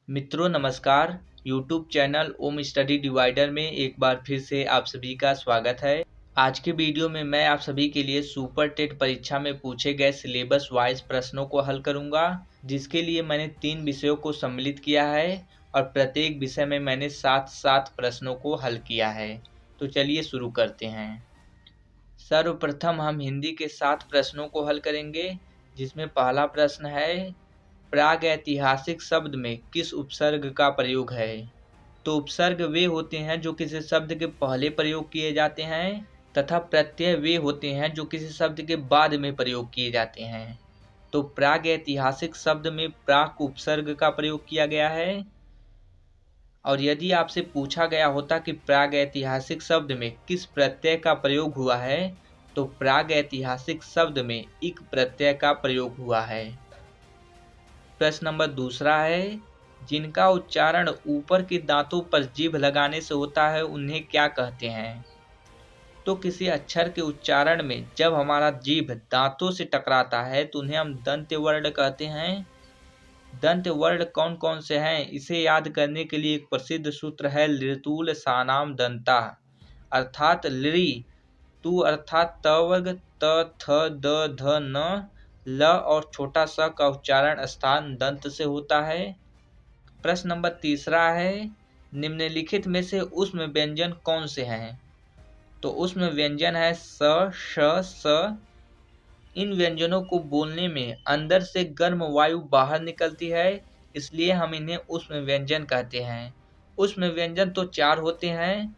मित्रों नमस्कार। YouTube channel ओम study divider में एक बार फिर से आप सभी का स्वागत है। आज के वीडियो में मैं आप सभी के लिए सुपर टेट परीक्षा में पूछे गए सिलेबस वाइज प्रश्नों को हल करूंगा, जिसके लिए मैंने 3 विषयों को सम्मिलित किया है और प्रत्येक विषय में मैंने 7-7 प्रश्नों को हल किया है। तो चलिए शुरू करते हैं। सर्वप्रथम हम हिंदी के 7 प्रश्नों को हल करेंगे, जिसमें पहला प्रश्न है, प्रागैतिहासिक शब्द में किस उपसर्ग का प्रयोग है। तो उपसर्ग वे होते हैं जो किसी शब्द के पहले प्रयोग किए जाते हैं तथा प्रत्यय वे होते हैं जो किसी शब्द के बाद में प्रयोग किए जाते हैं। तो प्रागैतिहासिक शब्द में प्राक उपसर्ग का प्रयोग किया गया है। और यदि आपसे पूछा गया होता कि प्रागैतिहासिक शब्द में किस प्रत्यय का प्रयोग हुआ है, तो प्रागैतिहासिक शब्द में इक प्रत्यय का प्रयोग हुआ है। प्रश्न नंबर दूसरा है, जिनका उच्चारण ऊपर के दांतों पर जीभ लगाने से होता है उन्हें क्या कहते हैं। तो किसी अक्षर के उच्चारण में जब हमारा जीभ दांतों से टकराता है तो उन्हें हम दंत वर्ण कहते हैं। दंत वर्ण कौन कौन से हैं, इसे याद करने के लिए एक प्रसिद्ध सूत्र है लितूल सानाम दंता, अर्थात लृ तू अर्थात त वर्ग त थ द ध न ल और छोटा स का उच्चारण स्थान दंत से होता है। प्रश्न नंबर तीसरा है, निम्नलिखित में से ऊष्म व्यंजन कौन से हैं। तो ऊष्म व्यंजन है स श स। इन व्यंजनों को बोलने में अंदर से गर्म वायु बाहर निकलती है, इसलिए हम इन्हें ऊष्म व्यंजन कहते हैं। ऊष्म व्यंजन तो 4 होते हैं,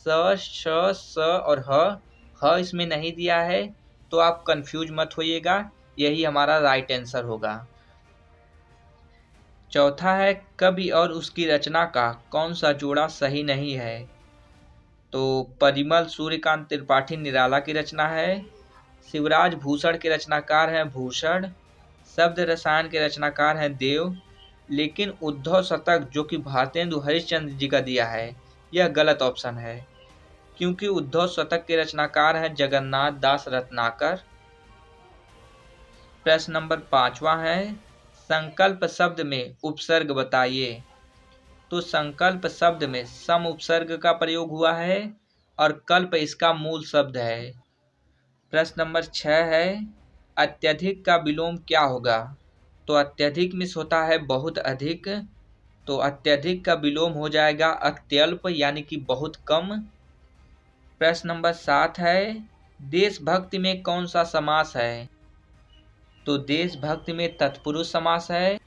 स श स और ह इसमें नहीं दिया है, तो आप कंफ्यूज मत होइएगा, यही हमारा राइट आंसर होगा। चौथा है, कवि और उसकी रचना का कौन सा जोड़ा सही नहीं है। तो परिमल सूर्यकांत त्रिपाठी निराला की रचना है, शिवराज भूषण के रचनाकार हैं भूषण, शब्द रसायन के रचनाकार हैं देव, लेकिन उद्धव शतक जो कि भारतेंदु हरिश्चंद्र जी का दिया है यह गलत ऑप्शन है, क्योंकि उद्धव शतक के रचनाकार हैं जगन्नाथ दास रत्नाकर। प्रश्न नंबर 5वां है, संकल्प शब्द में उपसर्ग बताइए। तो संकल्प शब्द में सम उपसर्ग का प्रयोग हुआ है और कल्प इसका मूल शब्द है। प्रश्न नंबर 6 है, अत्यधिक का विलोम क्या होगा। तो अत्यधिक मिस होता है बहुत अधिक, तो अत्यधिक का विलोम हो जाएगा अत्यल्प यानी कि बहुत कम। प्रश्न नंबर 7 है, देशभक्ति में कौन सा समास है। तो देशभक्ति में तत्पुरुष समास है।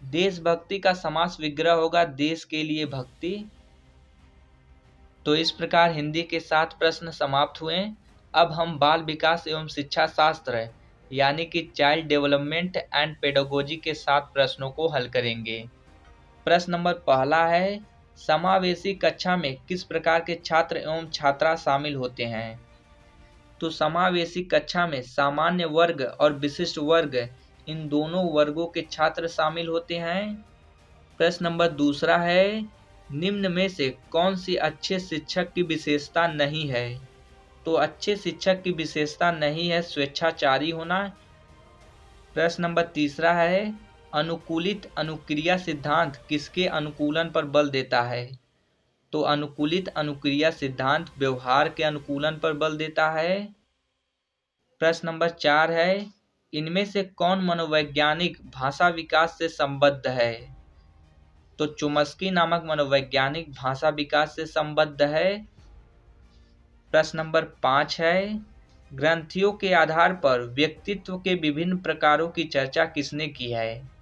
देशभक्ति का समास विग्रह होगा देश के लिए भक्ति। तो इस प्रकार हिंदी के 7 प्रश्न समाप्त हुए। अब हम बाल विकास एवं शिक्षा शास्त्र यानी कि चाइल्ड डेवलपमेंट एंड पेडागोजी के 7 प्रश्नों को हल करेंगे। प्रश्न नंबर पहला है, समावेशी कक्षा में किस प्रकार के छात्र एवं छात्रा शामिल होते हैं। तो समावेशी कक्षा में सामान्य वर्ग और विशिष्ट वर्ग इन दोनों वर्गों के छात्र शामिल होते हैं। प्रश्न नंबर दूसरा है, निम्न में से कौन सी अच्छे शिक्षक की विशेषता नहीं है। तो अच्छे शिक्षक की विशेषता नहीं है स्वेच्छाचारी होना। प्रश्न नंबर तीसरा है, अनुकूलित अनुक्रिया सिद्धांत किसके अनुकूलन पर बल देता है। तो अनुकूलित अनुक्रिया सिद्धांत व्यवहार के अनुकूलन पर बल देता है। प्रश्न नंबर 4 है, इनमें से कौन मनोवैज्ञानिक भाषा विकास से संबद्ध है। तो चोम्स्की नामक मनोवैज्ञानिक भाषा विकास से संबद्ध है। प्रश्न नंबर 5 है, ग्रंथियों के आधार पर व्यक्तित्व के विभिन्न प्रकारों की चर्चा किसने की है।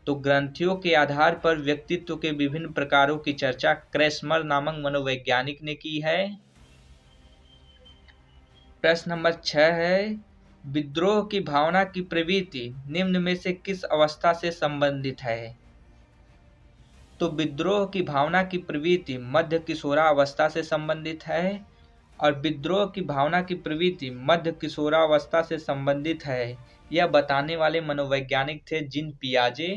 तो ग्रंथियों के आधार पर व्यक्तित्व के विभिन्न प्रकारों की चर्चा क्रेस्मर नामक मनोवैज्ञानिक ने की है। प्रश्न नंबर 6 है, विद्रोह की भावना की प्रवृत्ति निम्न में से किस अवस्था से संबंधित है। तो विद्रोह की भावना की प्रवृत्ति मध्य किशोरावस्था से संबंधित है और विद्रोह की भावना की प्रवृत्ति मध्य किशोरावस्था से संबंधित है, यह बताने वाले मनोवैज्ञानिक थे जीन पियाजे।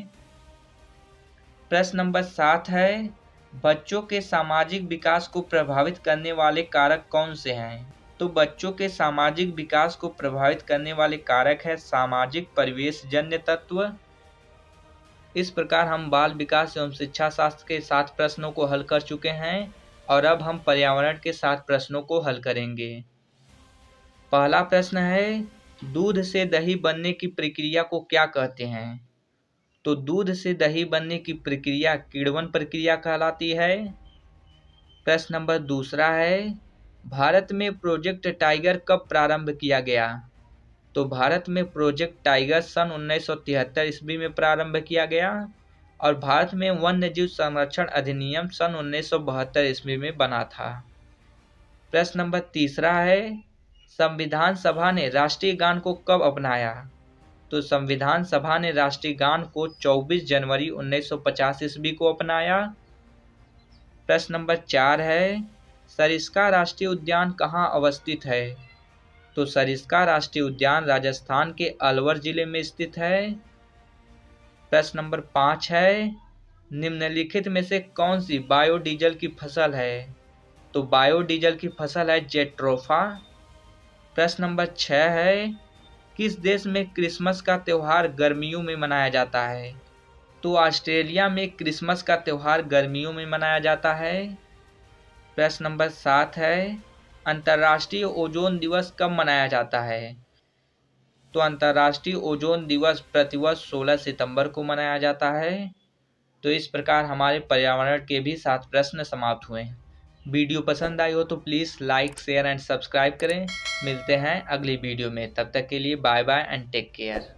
प्रश्न नंबर 7 है, बच्चों के सामाजिक विकास को प्रभावित करने वाले कारक कौन से हैं। तो बच्चों के सामाजिक विकास को प्रभावित करने वाले कारक है सामाजिक परिवेश जन्य तत्व। इस प्रकार हम बाल विकास एवं शिक्षा शास्त्र के 7 प्रश्नों को हल कर चुके हैं और अब हम पर्यावरण के 7 प्रश्नों को हल करेंगे। पहला प्रश्न है, दूध से दही बनने की प्रक्रिया को क्या कहते हैं? तो दूध से दही बनने की प्रक्रिया किण्वन प्रक्रिया कहलाती है। प्रश्न नंबर दूसरा है, भारत में प्रोजेक्ट टाइगर कब प्रारंभ किया गया? तो भारत में प्रोजेक्ट टाइगर सन 1973 ईस्वी में प्रारंभ किया गया और भारत में वन्यजीव संरक्षण अधिनियम सन 1972 ईस्वी में बना था। प्रश्न नंबर तीसरा है, संविधान सभा ने राष्ट्रीय गान को कब अपनाया? तो संविधान सभा ने राष्ट्रीय गान को 24 जनवरी 1950 ईस्वी को अपनाया। प्रश्न नंबर 4 है, सरिस्का राष्ट्रीय उद्यान कहाँ अवस्थित है? तो सरिस्का राष्ट्रीय उद्यान राजस्थान के अलवर जिले में स्थित है। प्रश्न नंबर 5 है, निम्नलिखित में से कौन सी बायोडीजल की फसल है? तो बायोडीजल की फसल है जेट्रोफा। प्रश्न नंबर 6 है, किस देश में क्रिसमस का त्यौहार गर्मियों में मनाया जाता है? तो ऑस्ट्रेलिया में क्रिसमस का त्यौहार गर्मियों में मनाया जाता है। प्रश्न नंबर 7 है, अंतर्राष्ट्रीय ओजोन दिवस कब मनाया जाता है? तो अंतर्राष्ट्रीय ओजोन दिवस प्रतिवर्ष 16 सितंबर को मनाया जाता है। तो इस प्रकार हमारे पर्यावरण के भी 7 प्रश्न समाप्त हुए। वीडियो पसंद आई हो तो please like, share and subscribe करें। मिलते हैं अगली वीडियो में, तब तक के लिए bye bye and take care.